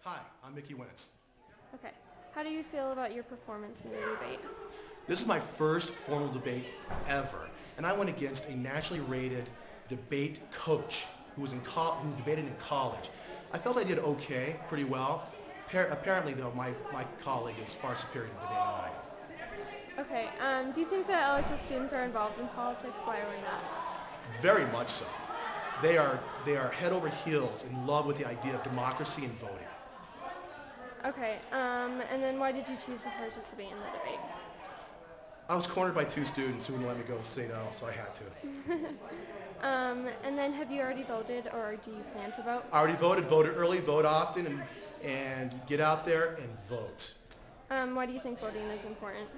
Hi, I'm Mickey Wentz. Okay. How do you feel about your performance in the debate? This is my first formal debate ever, and I went against a nationally rated debate coach who debated in college. I felt I did okay, pretty well. Apparently, though, my colleague is far superior to debate than I am. Okay. Do you think that LHS students are involved in politics? Why or not? Very much so. They are head over heels in love with the idea of democracy and voting. Okay. And then why did you choose to participate in the debate? I was cornered by two students who wouldn't let me go say no, so I had to. And then have you already voted or do you plan to vote? I already voted early, vote often, and get out there and vote. Why do you think voting is important?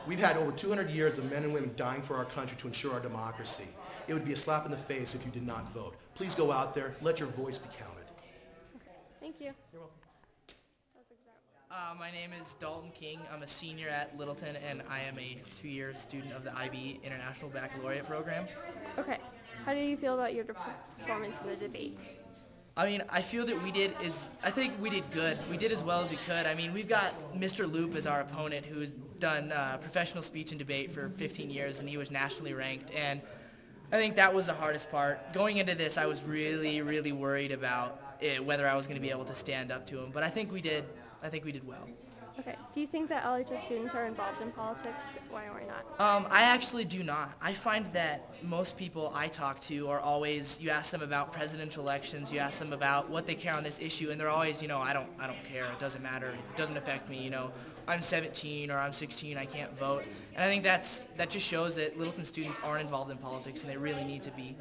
We've had over 200 years of men and women dying for our country to ensure our democracy. It would be a slap in the face if you did not vote. Please go out there, let your voice be counted. Okay. Thank you. You're welcome. My name is Dalton King. I'm a senior at Littleton, and I am a 2-year student of the IB International Baccalaureate program. Okay. How do you feel about your performance in the debate? I mean, I feel that I think we did good. We did as well as we could. I mean, we've got Mr. Loop as our opponent, who's done professional speech and debate for 15 years, and he was nationally ranked. And I think that was the hardest part. Going into this, I was really, really worried about whether I was going to be able to stand up to him. But I think we did well. Okay. Do you think that LHS students are involved in politics? Why or not? I actually do not. I find that most people I talk to are always, you ask them about presidential elections, you ask them about what they care on this issue, and they're always, I don't care, it doesn't matter, it doesn't affect me, I'm 17 or I'm 16, I can't vote. And I think that just shows that Littleton students aren't involved in politics, and they really need to be.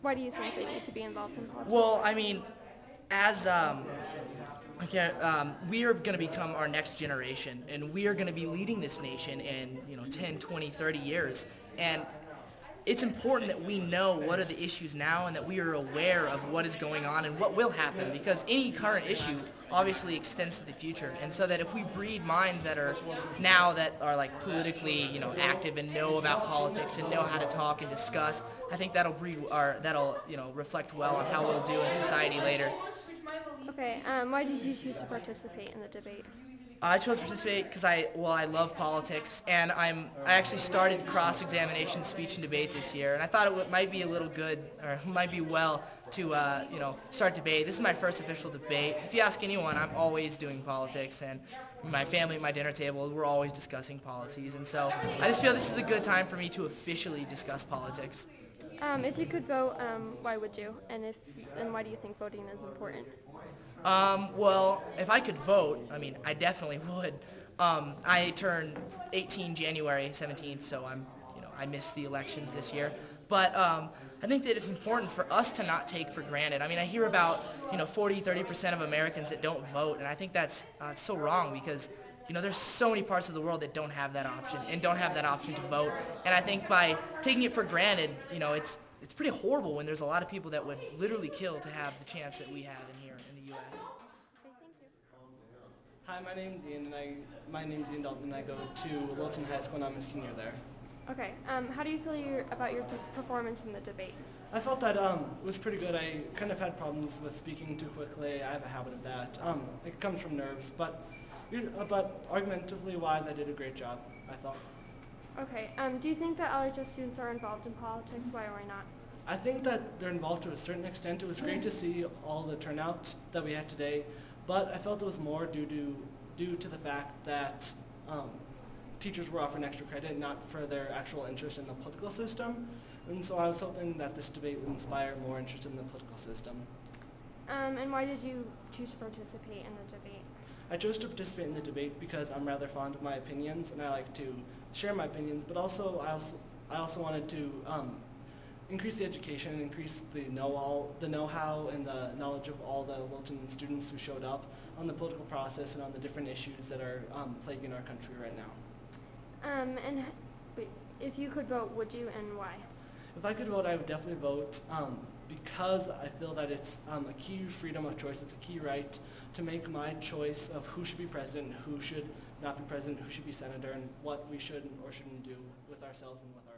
Why do you think they need to be involved in politics? Well, I mean, as we are going to become our next generation, and we are going to be leading this nation in 10, 20, 30 years. And it's important that we know what are the issues now and that we are aware of what is going on and what will happen, because any current issue obviously extends to the future. And so that if we breed minds that are now that are like politically active and know about politics and know how to talk and discuss, I think that'll reflect well on how we'll do in society later. Okay, why did you choose to participate in the debate? I chose to participate because I love politics, and I actually started cross-examination speech and debate this year, and I thought it might be a little good, or might be well to start debate. This is my first official debate. If you ask anyone, I'm always doing politics, and my family at my dinner table, we're always discussing policies, and so I just feel this is a good time for me to officially discuss politics. If you could vote, why would you? And why do you think voting is important? Well, if I could vote, I mean, I definitely would. I turned 18 January 17th, so I missed the elections this year. But I think that it's important for us to not take for granted. I mean, I hear about 40-30% of Americans that don't vote, and I think that's so wrong, because there's so many parts of the world that don't have that option and don't have that option to vote. And I think by taking it for granted, it's pretty horrible when there's a lot of people that would literally kill to have the chance that we have in here in the U.S. Okay, thank you. Hi, my name's Ian Dalton, and I go to Littleton High School, and I'm a senior there. Okay, how do you feel about your performance in the debate? I felt that it was pretty good. I kind of had problems with speaking too quickly. I have a habit of that. It comes from nerves, but argumentatively wise, I did a great job, I thought. Okay, do you think that LHS students are involved in politics? Why or why not? I think that they're involved to a certain extent. It was great to see all the turnout that we had today, but I felt it was more due to the fact that teachers were offering extra credit, not for their actual interest in the political system. And so I was hoping that this debate would inspire more interest in the political system. And why did you choose to participate in the debate? I chose to participate in the debate because I'm rather fond of my opinions, and I like to share my opinions, but also I also wanted to increase the education and increase the know-how and the knowledge of all the Littleton students who showed up on the political process and on the different issues that are plaguing our country right now. And if you could vote, would you, and why? If I could vote, I would definitely vote because I feel that it's a key freedom of choice. It's a key right to make my choice of who should be president, who should not be president, who should be senator, and what we should or shouldn't do with ourselves and with our